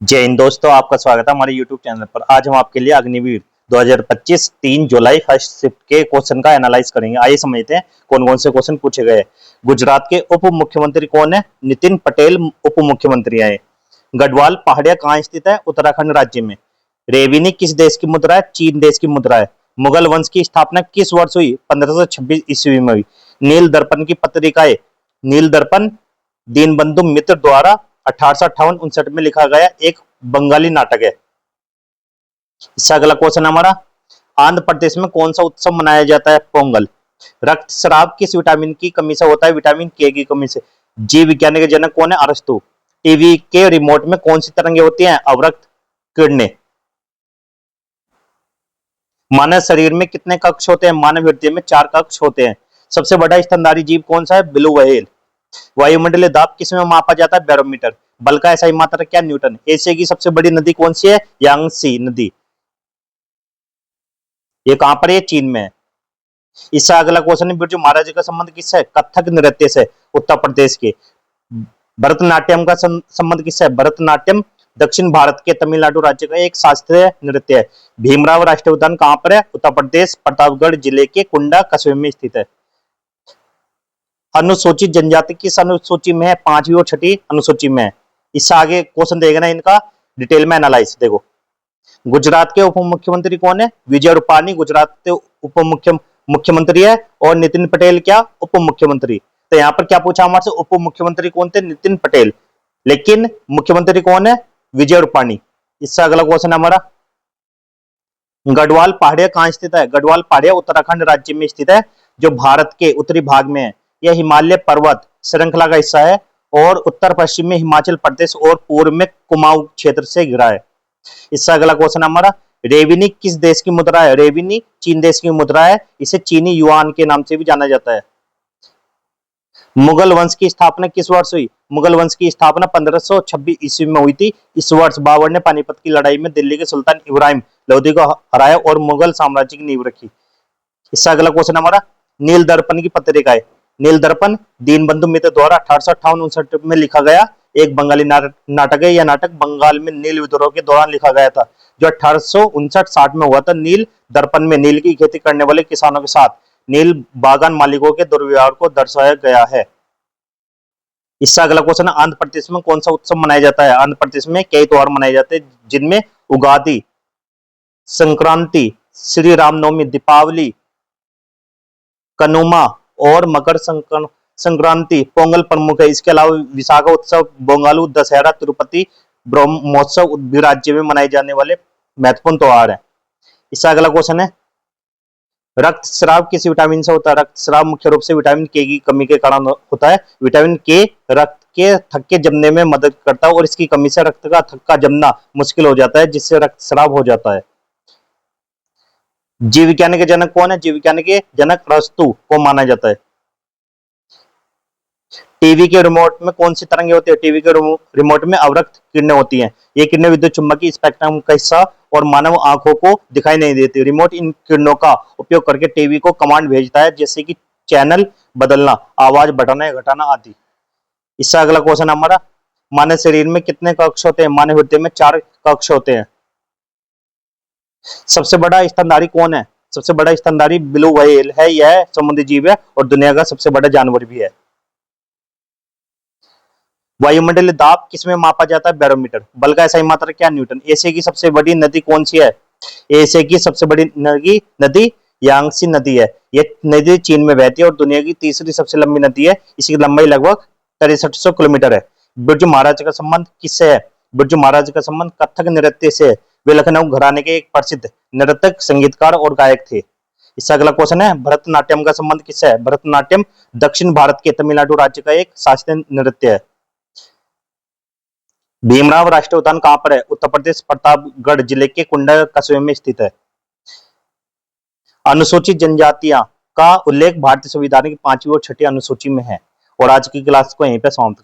जय हिंद दोस्तों, आपका स्वागत है हमारे YouTube चैनल पर। आज हम आपके लिए अग्निवीर 2025 3 जुलाई फर्स्ट शिफ्ट के क्वेश्चन का एनालाइज करेंगे। आइए समझते हैं कौन कौन से क्वेश्चन पूछे गए। गुजरात के उप मुख्यमंत्री कौन है? नितिन पटेल उप मुख्यमंत्री है। गढ़वाल पहाड़िया कहाँ स्थित है? उत्तराखंड राज्य में। रेविनी किस देश की मुद्रा है? चीन देश की मुद्रा है। मुगल वंश की स्थापना किस वर्ष हुई? 1526 ईस्वी में हुई। नील दर्पण की पत्रिकाएं। नील दर्पण दीनबंधु मित्र द्वारा 1858-59 में लिखा गया एक बंगाली नाटक है। इससे अगला क्वेश्चन हमारा, आंध्र प्रदेश में कौन सा उत्सव मनाया जाता है? पोंगल। रक्तस्राव किस विटामिन की कमी से होता है? विटामिन के की कमी से। जीव विज्ञान के जनक कौन है? अरस्तु। टीवी के रिमोट में कौन सी तरंगें होती हैं? अवरक्त किरणें। मानव शरीर में कितने कक्ष होते हैं? मानव हृदय में 4 कक्ष होते हैं। सबसे बड़ा स्तनधारी जीव कौन सा है? Blue whale. वायुमंडलीय दाब किसमें मापा जाता है? बैरोमीटर। बल का एसआई मात्रक क्या? न्यूटन। एशिया की सबसे बड़ी नदी कौन सी है? यांगसी नदी। ये कहां पर है? चीन में है। इससे अगला क्वेश्चन है, बिरजू महाराज का संबंध किससे? कथक नृत्य से। उत्तर प्रदेश के। भरतनाट्यम का संबंध किससे? भरतनाट्यम दक्षिण भारत के तमिलनाडु राज्य का एक शास्त्रीय नृत्य है। भीमराव राष्ट्रीय उद्यान कहां पर है? उत्तर प्रदेश, प्रतापगढ़ जिले के कुंडा कस्बे में स्थित है। अनुसूचित जनजाति किस अनुसूची में है? 5वीं और 6ठी अनुसूची में है। इससे आगे क्वेश्चन देखना, इनका डिटेल में एनालाइज देखो। गुजरात के उप मुख्यमंत्री कौन है? विजय रूपाणी गुजरात के उप मुख्यमंत्री है। और नितिन पटेल क्या? उप मुख्यमंत्री। तो यहाँ पर क्या पूछा हमारे से? उप मुख्यमंत्री कौन थे? नितिन पटेल। लेकिन मुख्यमंत्री कौन है? विजय रूपाणी। इससे अगला क्वेश्चन हमारा, गढ़वाल पहाड़िया कहाँ स्थित है? गढ़वाल पहाड़िया उत्तराखंड राज्य में स्थित है, जो भारत के उत्तरी भाग में है। यह हिमालय पर्वत श्रृंखला का हिस्सा है और उत्तर पश्चिम में हिमाचल प्रदेश और पूर्व में कुमाऊं क्षेत्र से घिरा है। इससे अगला क्वेश्चन हमारा, रेविनी किस देश की मुद्रा है? रेविनी चीन देश की मुद्रा है। इसे चीनी युआन के नाम से भी जाना जाता है। मुगल वंश की स्थापना किस वर्ष हुई? मुगल वंश की स्थापना 1526 ईस्वी में हुई थी। इस वर्ष बाबर ने पानीपत की लड़ाई में दिल्ली के सुल्तान इब्राहिम लोधी को हराया और मुगल साम्राज्य की नींव रखी। इससे अगला क्वेश्चन हमारा, नील दर्पण की पत्रिका है। नील दर्पण दीनबंधु मित्र द्वारा 1858-59 में लिखा गया एक बंगाली नाटक है। यह नाटक बंगाल में नील विद्रोह के दौरान लिखा गया था, जो 1859-60 में हुआ था। नील दर्पण में नील की खेती करने वाले किसानों के साथ नील बागान मालिकों के दुर्व्यवहार को दर्शाया गया है। इससे अगला क्वेश्चन, आंध्र प्रदेश में कौन सा उत्सव मनाया जाता है? आंध्र प्रदेश में कई त्योहार मनाए जाते हैं, जिनमें उगादि, संक्रांति, श्री रामनवमी, दीपावली, कनुमा और मकर संक्रांति पोंगल प्रमुख है। इसके अलावा विशाखा उत्सव, बोंगालू, दशहरा, तिरुपति ब्रह्मोत्सव भी राज्य में मनाए जाने वाले महत्वपूर्ण त्योहार हैं। इससे अगला क्वेश्चन है, रक्तस्राव किस विटामिन से होता है? रक्तस्राव मुख्य रूप से विटामिन के की कमी के कारण होता है। विटामिन के रक्त के थक्के जमने में मदद करता है और इसकी कमी से रक्त का थक्का जमना मुश्किल हो जाता है, जिससे रक्तस्राव हो जाता है। जीव विज्ञान के जनक कौन है? जीव विज्ञान के जनक अरस्तु को माना जाता है। टीवी के रिमोट में कौन सी तरंगें होती है? टीवी के रिमोट में अवरक्त किरणें होती हैं। ये किरणें विद्युत चुम्बकीय स्पेक्ट्रम का हिस्सा और मानव आंखों को दिखाई नहीं देती। रिमोट इन किरणों का उपयोग करके टीवी को कमांड भेजता है, जैसे कि चैनल बदलना, आवाज बढ़ाना या घटाना आदि। इससे अगला क्वेश्चन हमारा, मानव शरीर में कितने कक्ष होते हैं? मानव हृदय में 4 कक्ष होते हैं। सबसे बड़ा स्तनधारी कौन है? सबसे बड़ा स्तनधारी ब्लू व्हेल है। यह समुद्री जीव है और दुनिया का सबसे बड़ा जानवर भी है। वायुमंडलीय दाब किसमें मापा जाता है? बैरोमीटर। बल का एसआई मात्रक क्या? न्यूटन। एशिया की सबसे बड़ी नदी कौन सी है? एशिया की सबसे बड़ी नदी यांगसी नदी है। यह नदी चीन में बहती है और दुनिया की तीसरी सबसे लंबी नदी है। इसकी लंबाई लगभग 6300 किलोमीटर है। बिरजू महाराज का संबंध किससे है? बिरजू महाराज का संबंध कथक नृत्य से है। वे लखनऊ घराने के एक प्रसिद्ध नृत्यक, संगीतकार और गायक थे। इससे अगला क्वेश्चन है, भरतनाट्यम का संबंध किससे है? भरतनाट्यम दक्षिण भारत के तमिलनाडु राज्य का एक शास्त्रीय नृत्य है। भीमराव राष्ट्रीय उद्यान कहां पर है? उत्तर प्रदेश, प्रतापगढ़ जिले के कुंडा कस्बे में स्थित है। अनुसूचित जनजातियां का उल्लेख भारतीय संविधान की 5वीं और 6ठी अनुसूची में है। और आज की क्लास को यहीं पे समाप्त